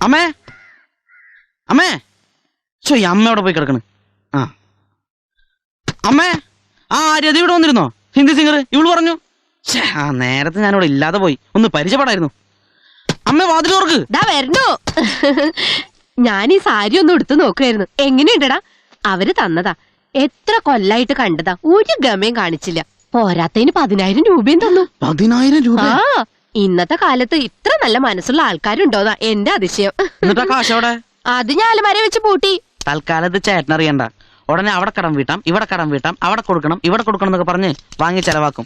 അമ്മേ അമ്മേ ചോ ഈ അമ്മ എവിടെ പോയി കിടക്കണ്? ആ അമ്മേ, ആ രതി ഇവിടെ വന്നിരുന്നോ? ഹിന്ദി സിംഗർ ഇവള് പറഞ്ഞു. ആ നേരത്തെ ഞാനിവിടെ ഇല്ലാതെ പോയി, ഒന്ന് പരിചയപ്പെടായിരുന്നു. അമ്മ വാതിൽ തുറക്ക്. വരണോ? ഞാൻ ഈ സാരി ഒന്ന് എടുത്തു നോക്കുമായിരുന്നു. എങ്ങനെയുണ്ടടാ? അവര് തന്നതാ, എത്ര കൊല്ലായിട്ട് കണ്ടതാ, ഒരു ഗമയും കാണിച്ചില്ല. പോരാത്തതിന് 10,000 രൂപയും തന്നു. 10,000 രൂപ? ആ, ഇന്നത്തെ കാലത്ത് ഇത്ര നല്ല മനസ്സുള്ള ആൾക്കാരുണ്ടോന്നാ എന്റെ അതിശയം. എന്നിട്ടാ കാശോടെ? അത് ഞാൻ അലമാര വെച്ച് പൂട്ടി. തൽക്കാലത്ത് ചേട്ടനറിയണ്ട, ഉടനെ അവിടെ കടം വീട്ടാം, ഇവിടെ കടം വീട്ടാം, അവിടെ കൊടുക്കണം, ഇവിടെ കൊടുക്കണം എന്നൊക്കെ പറഞ്ഞ് വാങ്ങി ചെലവാക്കും.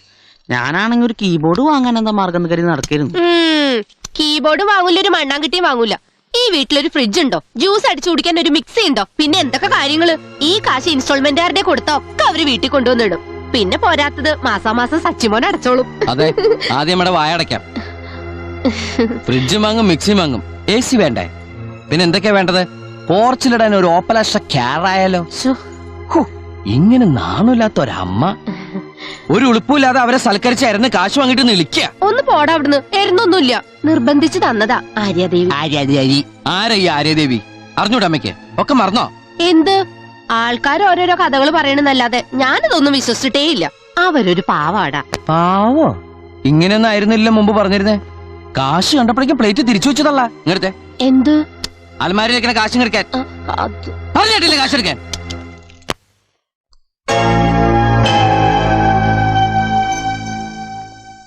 ഞാനാണെങ്കിൽ ഒരു കീബോർഡ് വാങ്ങാൻ എന്താ മാർഗം കരുതി നടക്കരുന്നു. കീബോർഡ് വാങ്ങൂല, ഒരു മണ്ണാങ്കട്ടിയും വാങ്ങൂല. ഈ വീട്ടിലൊരു ഫ്രിഡ്ജ് ഉണ്ടോ? ജ്യൂസ് അടിച്ചു കുടിക്കാൻ ഒരു മിക്സി ഉണ്ടോ? പിന്നെ എന്തൊക്കെ കാര്യങ്ങള്? ഈ കാശ് ഇൻസ്റ്റാൾമെന്റുകാരുടെ കൊടുത്താ ഒക്കെ അവര് വീട്ടിൽ കൊണ്ടുവന്നിടും. പിന്നെ പോരാത്തത് മാസാമാസം സച്ചിമോൻ അടച്ചോളും. അതെ, ആദ്യം നമ്മുടെ വായടയ്ക്കാം. ഫ്രിഡ്ജ് വാങ്ങും, മിക്സി വാങ്ങും, AC വേണ്ടേ? പിന്നെ എന്തൊക്കെയാ വേണ്ടത്? പോർച്ചിലിടാൻ ഒരു ഓപ്പലാഷ ക്യാറായാലോ? ഇങ്ങനെ നാണില്ലാത്ത ഒരമ്മ, ഒരു ഉളുപ്പില്ലാതെ അവരെ സൽക്കരിച്ച് എരന്ന് കാശ് വാങ്ങിട്ട് നിളിക്കുക. ഒന്ന് പോടാ അവിടുന്ന്. എരുന്നൊന്നുമില്ല, നിർബന്ധിച്ച് തന്നതാ ആര്യാദേവി. ആരാ ഈ ആര്യദേവി? അറിഞ്ഞൂടെ അമ്മയ്ക്ക്? ഒക്കെ മറന്നോ? എന്ത്? ആൾക്കാർ ഓരോരോ കഥകൾ പറയണെന്നല്ലാതെ ഞാനിതൊന്നും വിശ്വസിച്ചിട്ടേ ഇല്ല. അവരൊരു പാവാടാ. പാവോ? ഇങ്ങനെയൊന്നും ആയിരുന്നില്ല മുമ്പ് പറഞ്ഞിരുന്നേ. കാശ് കണ്ടപ്പോഴേക്കും പ്ലേറ്റ് തിരിച്ചു വെച്ചതല്ല. ഇങ്ങടുത്തെ എന്ത്? അലമാരിയിലേക്കാണ് കാശ് എടുക്കാൻ. പറഞ്ഞിട്ടില്ല കാശ് എടുക്കാൻ.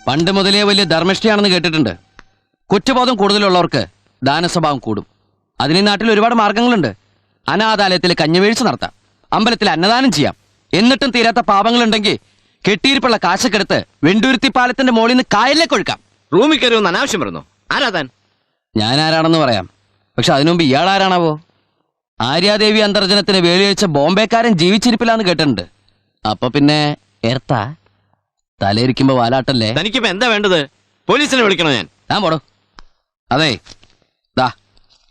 പണ്ട് മുതലേ വലിയ ധർമ്മിഷ്ഠയാണെന്ന് കേട്ടിട്ടുണ്ട്. കുറ്റബോധം കൂടുതലുള്ളവർക്ക് ദാനസ്വഭാവം കൂടും. അതിന് നാട്ടിൽ ഒരുപാട് മാർഗങ്ങളുണ്ട്. അനാഥാലയത്തിൽ കഞ്ഞിവീഴ്ച നടത്താം, അമ്പലത്തിൽ അന്നദാനം ചെയ്യാം. എന്നിട്ടും തീരാത്ത പാപങ്ങളുണ്ടെങ്കിൽ കെട്ടിയിരിപ്പുള്ള കാശക്കെടുത്ത് വെണ്ടൂരുത്തി പാലത്തിന്റെ മുകളിൽ നിന്ന് കായലിലേക്ക് ഒഴുക്കാം. റൂമിൽ കയറുമെന്ന് അനാവശ്യം പറഞ്ഞു. ആരാതാൻ? ഞാൻ ആരാണെന്ന് പറയാം, പക്ഷെ അതിനുമുമ്പ് ഇയാൾ ആരാണാവോ? ആര്യാദേവി അന്തർജനത്തിന് വേലിയഴിച്ച ബോംബെക്കാരൻ ജീവിച്ചിരിപ്പില്ലാന്ന് കേട്ടിട്ടുണ്ട്. അപ്പൊ പിന്നെ എർത്താ തലയിരിക്കുമ്പോ വാലാട്ടല്ലേ? തനിക്കിപ്പോ എന്താ വേണ്ടത്? പോലീസിനെ വിളിക്കണോ ഞാൻ പോടോ. അതെ, ദാ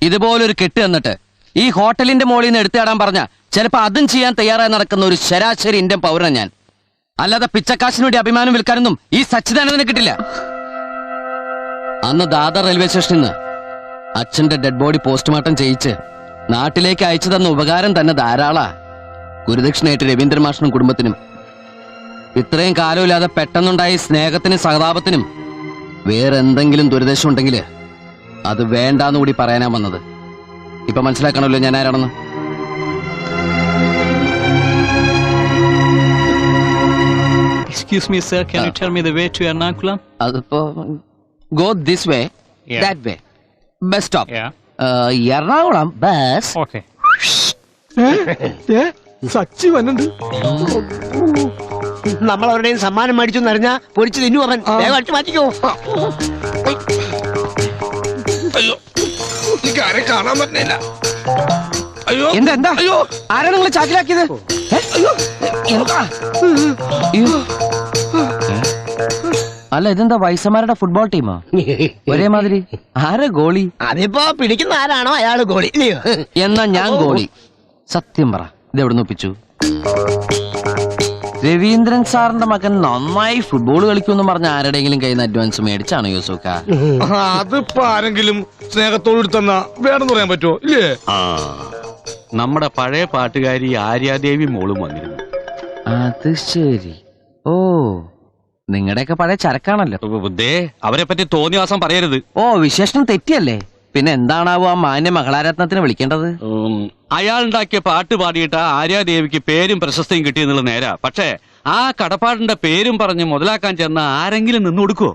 ഇതുപോലൊരു കെട്ട് തന്നിട്ട് ഈ ഹോട്ടലിന്റെ മുകളിൽ നിന്ന് എടുത്തിടാൻ പറഞ്ഞ ചിലപ്പോ അതും ചെയ്യാൻ തയ്യാറായി നടക്കുന്ന ഒരു ശരാശരി ഇന്ത്യൻ പൗരൻ ഞാൻ. അല്ലാതെ പിച്ചക്കാശിന് വേണ്ടി അഭിമാനം വിൽക്കാനൊന്നും ഈ സച്ചിദാനന്ദന് കിട്ടില്ല. അന്ന് ദാദർ റെയിൽവേ സ്റ്റേഷനിൽ നിന്ന് അച്ഛന്റെ ഡെഡ് ബോഡി പോസ്റ്റ്മോർട്ടം ചെയ്യിച്ച് നാട്ടിലേക്ക് അയച്ചു തന്ന ഉപകാരം തന്നെ ധാരാളാ. ഗുരുദക്ഷിണയായിട്ട് രവീന്ദ്രൻ മാഷിനും കുടുംബത്തിനും. ഇത്രയും കാലമില്ലാതെ പെട്ടെന്നുണ്ടായി സ്നേഹത്തിനും സഹതാപത്തിനും വേറെ എന്തെങ്കിലും ദുരിദേശം ഉണ്ടെങ്കിൽ അത് വേണ്ടാന്ന് കൂടി പറയാനാ വന്നത്. ഇപ്പൊ മനസ്സിലാക്കണമല്ലോ ഞാൻ ആരാണെന്ന്. Excuse me, sir. Can you tell me the way to Ernakulam? അതിപ്പോ go this way, Yeah. that way. Bus stop. Yeah. Ernakulam bus. Okay. Sachi വന്നുണ്ട്. നമ്മൾ അവരുടെയും സമ്മാനം മേടിച്ചു എന്നറിഞ്ഞാ പൊരിച്ചു തിന്നു പറഞ്ഞ വേഗം അടിച്ചു മാറ്റിക്കോ. അയ്യോ, എനിക്ക് ആരെ കാണാൻ പറ്റില്ല. അയ്യോ, എന്താ അയ്യോ, ആരാ നിങ്ങൾ ചാക്കിലാക്കിയത്? അയ്യോ, എന്താ? അല്ല, ഇതെന്താ വയസ്സന്മാരുടെ ഫുട്ബോൾ ടീമോ? ഒരേ മാതിരി. ആരാ ഗോളി? അതിപ്പോ പിടിക്കുന്ന ആരാണോ അയാള് ഗോളി. എന്നാ ഞാൻ ഗോളി. സത്യം പറ, ഇതെവിടെ ഒപ്പിച്ചു? രവീന്ദ്രൻ സാറിന്റെ മകൻ നന്നായി ഫുട്ബോൾ കളിക്കുമെന്ന് പറഞ്ഞ ആരുടെയെങ്കിലും കയ്യിൽ നിന്ന് അഡ്വാൻസ് മേടിച്ചാണോ യൂസുക്ക? അതിപ്പോ ആരെങ്കിലും സ്നേഹത്തോട് തന്നാ വേണമെന്ന് പറയാൻ പറ്റുമോ? ഇല്ലേ? നമ്മുടെ പഴയ പാട്ടുകാരി ആര്യാദേവി മോളും വന്നിരുന്നു. അത് ശരി. ഓ, നിങ്ങളുടെയൊക്കെ പഴയ ചരക്കാണല്ലോ. അവരെ പറ്റി തോന്നിയ ദിവസം പറയരുത്. ഓ, വിശേഷണം തെറ്റിയല്ലേ? പിന്നെ എന്താണാവോ ആ മാന്യ മകളാരത്നത്തിന് വിളിക്കേണ്ടത്? അയാളുണ്ടാക്കിയ പാട്ട് പാടിയിട്ട് ആര്യാദേവിക്ക് പേരും പ്രശസ്തിയും കിട്ടിയെന്നുള്ള നേരാ. പക്ഷേ ആ കടപ്പാടിന്റെ പേരും പറഞ്ഞ് മുതലാക്കാൻ ചെന്ന ആരെങ്കിലും നിന്ന് കൊടുക്കുവോ?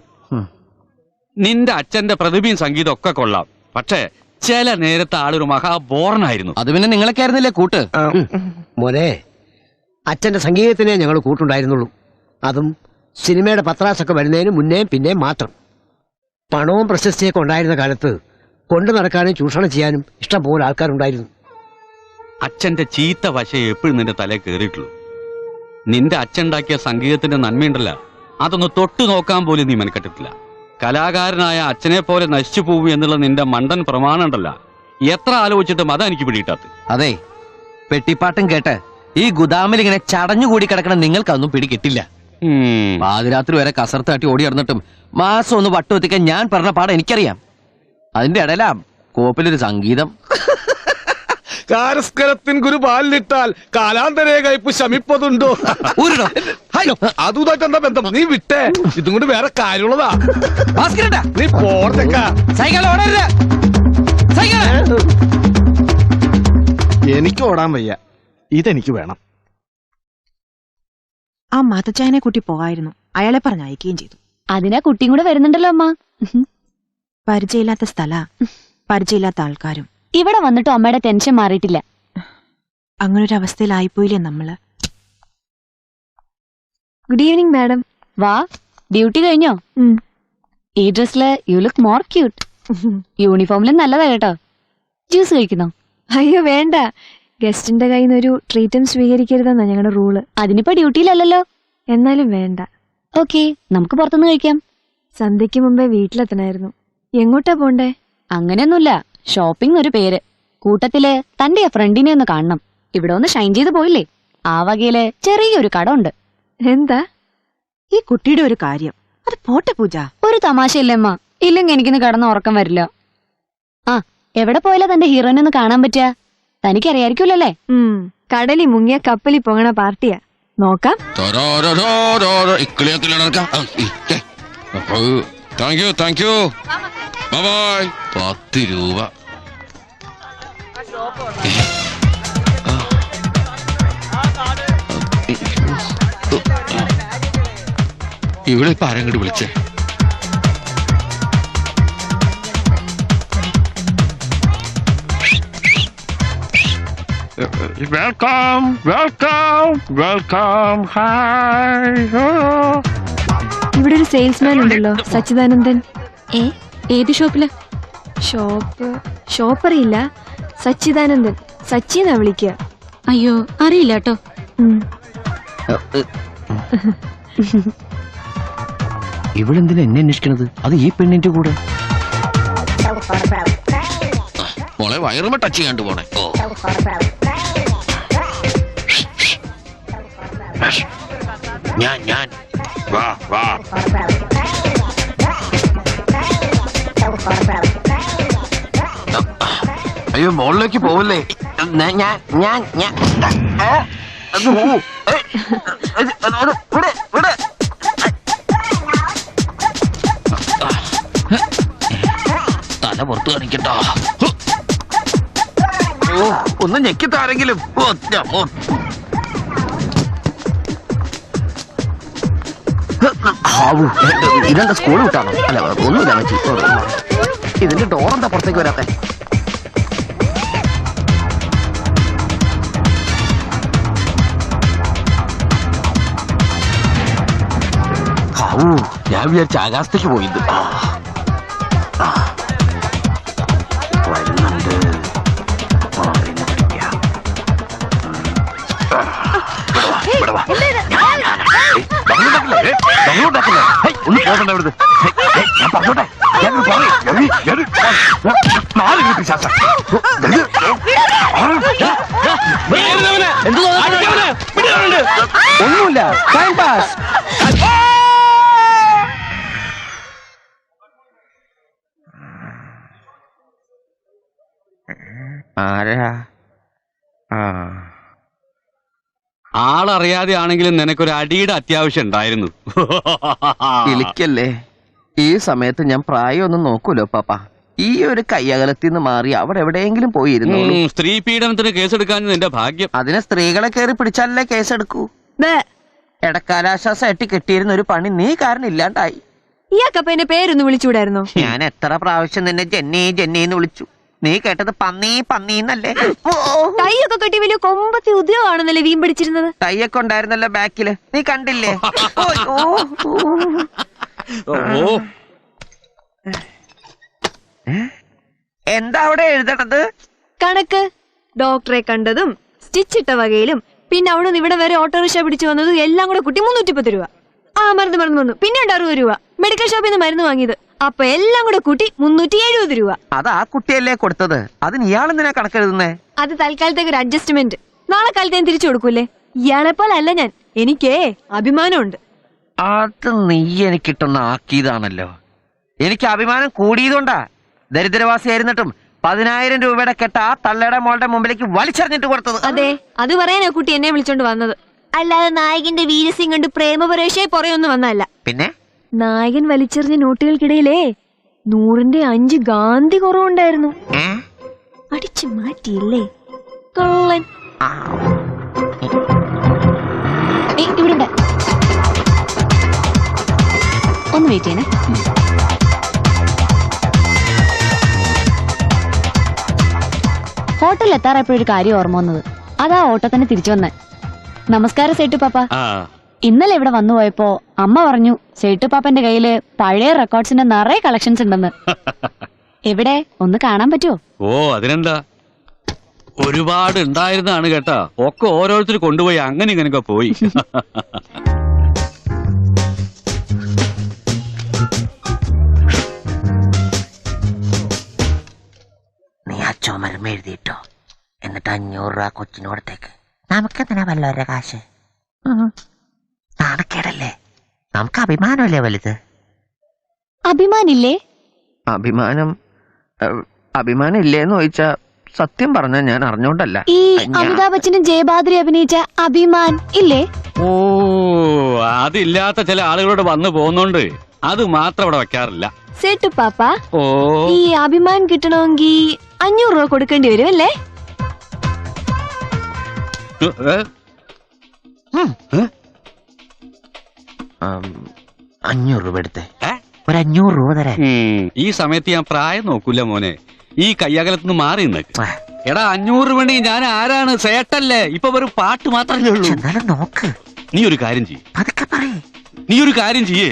നിന്റെ അച്ഛന്റെ പ്രതിഭയും സംഗീതം ഒക്കെ കൊള്ളാം, പക്ഷേ ചില നേരത്തെ ആളൊരു മഹാബോറനായിരുന്നു. അത് പിന്നെ നിങ്ങളൊക്കെ ആയിരുന്നില്ലേ കൂട്ട്? മോനെ, അച്ഛന്റെ സംഗീതത്തിനെ ഞങ്ങൾ കൂട്ടുണ്ടായിരുന്നുള്ളൂ. അതും സിനിമയുടെ പത്രാസൊക്കെ വരുന്നതിന് മുന്നേയും പിന്നെയും മാത്രം. പണവും പ്രശസ്തിയൊക്കെ ഉണ്ടായിരുന്ന കാലത്ത് കൊണ്ടു നടക്കാനും ചൂഷണം ചെയ്യാനും ഇഷ്ടം പോലെ ആൾക്കാരുണ്ടായിരുന്നു. അച്ഛന്റെ ചീത്ത വശ എപ്പോഴും നിന്റെ തലയിൽ കയറിയിട്ടുള്ളൂ. നിന്റെ അച്ഛനുണ്ടാക്കിയ സംഗീതത്തിന്റെ നന്മയുണ്ടല്ല, അതൊന്ന് തൊട്ടു നോക്കാൻ പോലും നീ മെനക്കെട്ടിട്ടില്ല. കലാകാരനായ അച്ഛനെ പോലെ നശിച്ചു പോവൂ എന്നുള്ള നിന്റെ മണ്ടൻ പ്രമാണം ഉണ്ടല്ല, എത്ര ആലോചിച്ചിട്ടും അതാ എനിക്ക് പിടിയിട്ടാത്ത. അതെ, പെട്ടിപ്പാട്ടും കേട്ട് ഈ ഗുദാമിൽ ഇങ്ങനെ ചടഞ്ഞുകൂടി കിടക്കണ നിങ്ങൾക്കൊന്നും പിടികിട്ടില്ല. പാതിരാത്രി വരെ കസർത്ത് തട്ടി ഓടി നടന്നിട്ടും മാസം ഒന്ന് വട്ടുവെത്തിക്കാൻ ഞാൻ പറഞ്ഞ പാഠം എനിക്കറിയാം. അതിന്റെ ഇടയിലാ കോപ്പിലൊരു സംഗീതം. കാരസ്കരത്തിൻ ഗുരു പാലിട്ടാൽ കാലാന്തരേ കയ്പ് ശമിപ്പതുണ്ടോ? അതുമായിട്ട് എന്താ ബന്ധം? നീ വിട്ടേ, ഇതും കൊണ്ട് വേറെ കാര്യമുള്ളതാ. നീ പോർത്തേക്കാ. എനിക്ക് ഓടാൻ വയ്യ, ഇതെനിക്ക് വേണം. ആ മാത്തച്ചായനെ കൂട്ടി പോകായിരുന്നു, അയാളെ പറഞ്ഞ് അയക്കുകയും ചെയ്തു. അതിനാ കുട്ടിയും കൂടെ വരുന്നുണ്ടല്ലോ അമ്മ. പരിചയമില്ലാത്ത സ്ഥല, പരിചയമില്ലാത്ത ആൾക്കാരും. ഇവിടെ വന്നിട്ടും അമ്മയുടെ ടെൻഷൻ മാറിയിട്ടില്ല. അങ്ങനൊരു അവസ്ഥയിലായിപ്പോയില്ലേ നമ്മള്. Good evening madam. വാ, ഡ്യൂട്ടി കഴിഞ്ഞോ? ഈ ഡ്രസ്സില് യു ലുക്ക് മോർ ക്യൂട്ട്. യൂണിഫോമിലും നല്ലതാ കേട്ടോ. ജ്യൂസ് കഴിക്കുന്നോ? അയ്യോ വേണ്ട, ഗസ്റ്റിന്റെ കയ്യിൽ നിന്ന് ഒരു ട്രീറ്റും സ്വീകരിക്കരുതെന്നാ ഞങ്ങളുടെ റൂള്. അതിനിപ്പോ ഡ്യൂട്ടിയിലല്ലോ. എന്നാലും വേണ്ട. ഓക്കെ, നമുക്ക് പുറത്തുനിന്ന് കഴിക്കാം. സന്ധ്യയ്ക്ക് മുമ്പേ വീട്ടിലെത്തണായിരുന്നു. എങ്ങോട്ടാ പോണ്ടേ? അങ്ങനെയൊന്നുമില്ല, ഷോപ്പിംഗ് ഒരു പേര്. കൂട്ടത്തില് തന്റെ ഫ്രണ്ടിനെ ഒന്ന് കാണണം. ഇവിടെ ഒന്ന് ഷൈൻ ചെയ്ത് പോയില്ലേ, ആ വകയില് ചെറിയൊരു കട ഉണ്ട്. എന്താ? ഈ കുട്ടിയുടെ ഒരു കാര്യം, അത് പോട്ടെ പൂജ. ഒരു തമാശയില്ലേ അമ്മ? ഇല്ലെങ്കിൽ എനിക്കിന്ന് കിടന്ന് ഉറക്കം വരില്ല. ആ, എവിടെ പോയാലാ തന്റെ ഹീറോയിനെ ഒന്ന് കാണാൻ പറ്റുക? തനിക്കറിയായിരിക്കുമല്ലേ? കടലിൽ മുങ്ങിയ കപ്പലിൽ പോകണ പാർട്ടിയാ. നോക്കാം. Thank you. ബൈ. 10 രൂപ. ഇവിടെ ഇപ്പൊ ആരെങ്കിലും വിളിച്ചേ? Welcome welcome welcome. ഹായ്. ഇവിടെ ഒരു സെയിൽസ്മാൻ ഉണ്ടല്ലോ, സച്ചിദാനന്ദൻ. ഏത് ഷോപ്പില്? ഷോപ്പറിയില്ല, സച്ചിദാനന്ദൻ. സച്ചിന്നാ വിളിക്കുക. അയ്യോ, അറിയില്ല കേട്ടോ. ഇവളെന്തിനാ എന്നെ അന്വേഷിക്കണത്? അത് ഈ പെണ്ണിന്റെ കൂടെ. മോളെ വയറുമ ടച്ച് ചെയ്യാണ്ട് പോണേ. ഞാൻ വാ വാ. അയ്യോ, മോളിലേക്ക് പോവല്ലേ. തല പുറത്ത് കാണിക്കട്ടോ. ഒന്ന് ഞെക്കിത്താരെങ്കിലും. ഇതെന്താ സ്കൂൾ വിട്ടാണോ? അല്ല, ഒന്നുമില്ല മച്ചി. ഇതിന്റെ ഡോറെന്താ പുറത്തേക്ക് വരാത്തെ? ഞാൻ വിചാരിച്ച ആകാശത്തേക്ക് പോയത്. വരുന്നുണ്ട്. ഒന്ന് പോകണ്ട ഇവിടുന്ന്. ഞാൻ പറഞ്ഞോട്ടെ, ഒന്നുമില്ല. Time pass. ആരാ? ആളറിയാതെ ആണെങ്കിലും നിനക്കൊരു അടിയുടെ അത്യാവശ്യം ഉണ്ടായിരുന്നു. വിളിക്കല്ലേ. ഈ സമയത്ത് ഞാൻ പ്രായമൊന്നും നോക്കൂലോ പാപ്പ. ഈ ഒരു കയ്യകലത്തിൽ നിന്ന് മാറി അവിടെ എവിടെയെങ്കിലും പോയിരുന്നു. സ്ത്രീ പീഡനത്തിന് കേസെടുക്കാൻ നിന്റെ ഭാഗ്യം. അതിന് സ്ത്രീകളെ കയറി പിടിച്ചാലല്ലേ കേസെടുക്കൂ. ഇടക്കാലാശ്വാസമായിട്ട് കിട്ടിയിരുന്ന ഒരു പണി നീ കാരണം ഇല്ലാണ്ടായി. ഇയാൾക്കപ്പ എന്റെ പേരൊന്ന് വിളിച്ചുകൂടായിരുന്നോ? ഞാൻ എത്ര പ്രാവശ്യം നിന്നെ ജെന്നി ജെന്നിന്ന് വിളിച്ചു. നീ കേട്ടത് പന്നി പന്നീന്നല്ലേ? കൈയൊക്കെ കെട്ടി വലിയ കൊമ്പത്തി ഉദ്യോഗമാണെന്നല്ലേ വീം പിടിച്ചിരുന്നത്? കൈയൊക്കെ ഉണ്ടായിരുന്നല്ലോ ബാക്കില്, നീ കണ്ടില്ലേ? എന്താ അവിടെ എഴുതണത്? കണക്ക്. ഡോക്ടറെ കണ്ടതും സ്റ്റിച്ചിട്ട വകയിലും പിന്നെ അവിടെ നിന്ന് ഇവിടെ വരെ ഓട്ടോറിക്ഷ പിടിച്ചു വന്നതും എല്ലാം കൂടെ കൂട്ടി 310 രൂപ. ആ മരുന്ന് വന്നു. പിന്നെ 60 രൂപ മെഡിക്കൽ ഷോപ്പിൽ നിന്ന് മരുന്ന് വാങ്ങിയത്. അപ്പൊ എല്ലാം കൂടെ കൂട്ടി 370 രൂപ. അത് ആ കുട്ടിയല്ലേ കൊടുത്തത്? അതിന് ഇയാളെന്തിനാ കണക്കെഴുതുന്നേ? അത് തൽക്കാലത്തേക്ക് ഒരു അഡ്ജസ്റ്റ്മെന്റ്. നാളെ കാലത്ത് ഞാൻ തിരിച്ചു കൊടുക്കൂലേ? ഇയാളെ പോലെ അല്ല ഞാൻ. എനിക്കേ അഭിമാനമുണ്ട്. അത് നീ എനിക്കിട്ടൊന്ന് ആക്കിയതാണല്ലോ. എനിക്ക് അഭിമാനം കൂടിയതുകൊണ്ടാ. ദരിദ്രവാസിയായിരുന്നിട്ടും 10,000 രൂപയുടെ കെട്ട ആ തള്ളയുടെ മോളുടെ മുമ്പിലേക്ക് വലിച്ചെറിഞ്ഞിട്ട് കൊടുത്തത്. അതെ, അത് പറയാനാ കുട്ടി എന്നെ വിളിച്ചോണ്ട് വന്നത്. അല്ലാതെ നായകന്റെ വീരസിംഗ് കണ്ട് പ്രേമപരേഷയെ പുറയൊന്നും വന്നല്ല. പിന്നെ നായകൻ വലിച്ചെറിഞ്ഞ നോട്ടുകൾക്കിടയിലേ 100ന്റെ 5 ഗാന്ധി കുറവുണ്ടായിരുന്നു. അടിച്ചു മാറ്റിയില്ലേ കള്ളൻ. ഇവിടെ ഒന്ന് വെയിറ്റ് ചെയ്യണേ. ഹോട്ടലിൽ എത്താറായപ്പോഴൊരു കാര്യം ഓർമ്മ വന്നത്. അതാ ഓട്ടത്തിന് തിരിച്ചു വന്നേ. നമസ്കാരം സേട്ടു പാപ്പ. ഇന്നലെ ഇവിടെ വന്നു പോയപ്പോ അമ്മ പറഞ്ഞു സേട്ടു പാപ്പന്റെ കയ്യില് പഴയ റെക്കോർഡ്സിന്റെ നിറയെ കളക്ഷൻസ് ഉണ്ടെന്ന്. എവിടെ ഒന്ന് കാണാൻ പറ്റുമോ? ഓ അതിനെന്താ, ഒരുപാട് ഉണ്ടായിരുന്നാണ് കേട്ടാ. ഒക്കെ ഓരോരുത്തർ കൊണ്ടുപോയി അങ്ങനെ ഇങ്ങനെയൊക്കെ പോയി. നീ ആ ചുമരം എഴുതിയിട്ടോ, എന്നിട്ട് 500 രൂപ കൊച്ചിനോടത്തേക്ക്. നമുക്കെന്തിനാ വല്ലവരുടെ കാശ്? നാണക്കേടല്ലേ? നമുക്ക് അഭിമാനമല്ലേ വലുത്. അഭിമാനില്ലേ? അഭിമാനം ഇല്ലേന്ന് ചോദിച്ചാ സത്യം പറഞ്ഞ ഞാൻ അറിഞ്ഞോണ്ടല്ല. ഈ അമിതാഭ് ബച്ചനും ജയബാദ്രി അഭിനയിച്ച അഭിമാൻ ഇല്ലേ? ഓ അതില്ലാത്ത ചില ആളുകളോട് വന്നു പോകുന്നോണ്ട് അത് മാത്രം ഇവിടെ വെക്കാറില്ല. സേട്ടു പാപ്പ, ഓ ഈ അഭിമാൻ കിട്ടണമെങ്കിൽ 500 രൂപ കൊടുക്കേണ്ടി വരും അല്ലേ? 500 രൂപ എടുത്തേ. ഒരു 500 രൂപ തരാൻ. ഈ സമയത്ത് ഞാൻ പ്രായം നോക്കൂല മോനെ. ഈ കയ്യകലത്തുനിന്ന് മാറി നിന്നേക്ക്. എടാ 500 വേണ്ടി ഞാൻ ആരാണ്? സേട്ടല്ലേ? ഇപ്പൊ ഒരു പാട്ട് മാത്രമല്ലേ ഉള്ളൂ. നോക്ക്. നീ ഒരു കാര്യം ചെയ്യേ,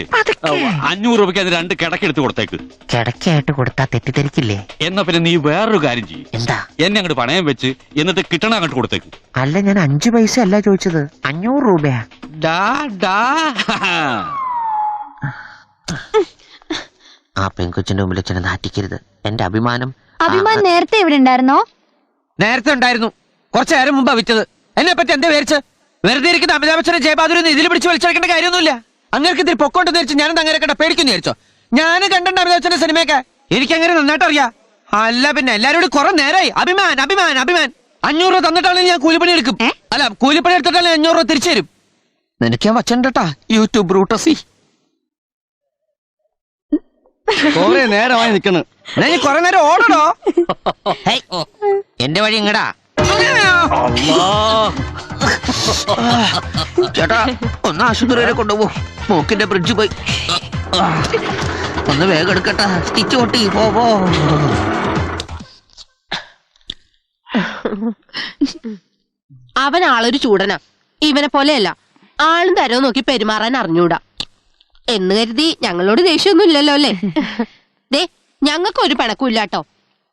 500 രൂപയ്ക്ക് അത് 2 കിടക്കെടുത്ത് കൊടുത്തേക്ക്. കിടക്കായിട്ട് കൊടുത്താ തെറ്റിദ്ധരിക്കില്ലേ? എന്നാ പിന്നെ നീ വേറൊരു കാര്യം ചെയ്യേ. എന്താ? എന്നെ അങ്ങോട്ട് പണയം വെച്ച് എന്നിട്ട് കിട്ടണ അങ്ങോട്ട് കൊടുത്തേക്ക്. അല്ല, ഞാൻ 5 പൈസ അല്ല ചോദിച്ചത്, 500 രൂപയാ. ആ പെൺകൊച്ചിന്റെ മുമ്പിൽ ചെന്ന് നാറ്റിക്കരുത്. എന്റെ അഭിമാനം. അഭിമാൻ നേരത്തെ ഇവിടെ ഉണ്ടായിരുന്നോ? നേരത്തെ ഉണ്ടായിരുന്നു, കുറച്ചു നേരം മുമ്പാ വിറ്റത്. എന്നെ പറ്റി എന്താ വിചാരിച്ച്? വെറുതെ ഇരിക്കുന്ന അമിതാഭ് ബച്ചനെ ജയബാദുരെ ഇതിൽ പിടിച്ച് വലിച്ചെടുക്കേണ്ട കാര്യമൊന്നുമില്ല. അങ്ങനെ ഇതിൽ പൊക്കോണ്ടെന്ന് വിചാരിച്ചു ഞാനെന്താ അങ്ങനെ കണ്ട പേടിക്കുന്നു വിചാരിച്ചോ? ഞാൻ കണ്ടിട്ടുണ്ട് അമിതാഭ് ബച്ചന്റെ സിനിമയൊക്കെ, എനിക്കങ്ങനെ നന്നായിട്ട് അറിയാം. അല്ല പിന്നെ എല്ലാവരോടും കുറെ നേരമായി അഭിമാൻ അഭിമാൻ അഭിമാൻ. 500 രൂപ തന്നിട്ടാണെങ്കിൽ ഞാൻ കൂലിപ്പണി എടുക്കും. അല്ല, കൂലിപ്പണി എടുത്തിട്ടാണെങ്കിൽ 500 രൂപ തിരിച്ചു തരും. നിനക്ക് ഞാൻ വച്ചണ്ടാ യൂട്യൂബ് ബ്രൂട്ടസി. കൊറേ നേരമായി നിക്കണ്. കൊറേ നേരം ഓടണോ? എന്റെ വഴി ഇങ്ങടാ ചേട്ടാ. ഒന്ന് ആശുപത്രി വരെ കൊണ്ടുപോകും. മൂക്കിന്റെ ബ്രിഡ്ജ് പോയി. ഒന്ന് വേഗം എടുക്കട്ടാ, സ്റ്റിച്ച് പൊട്ടി. പോ. അവൻ ആളൊരു ചൂടനാ. ഇവനെ പോലെയല്ല, ആളും തരവും നോക്കി പെരുമാറാൻ അറിഞ്ഞൂടാ. എന്ന് കരുതി ഞങ്ങളോട് ദേഷ്യമൊന്നും ഇല്ലല്ലോ അല്ലേ? ദേ, ഞങ്ങൾക്ക് ഒരു പിണക്കും ഇല്ലാട്ടോ.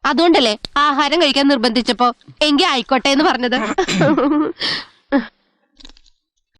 അതുകൊണ്ടല്ലേ ആഹാരം കഴിക്കാൻ നിർബന്ധിച്ചപ്പോ എങ്കി ആയിക്കോട്ടെ എന്ന് പറഞ്ഞത്.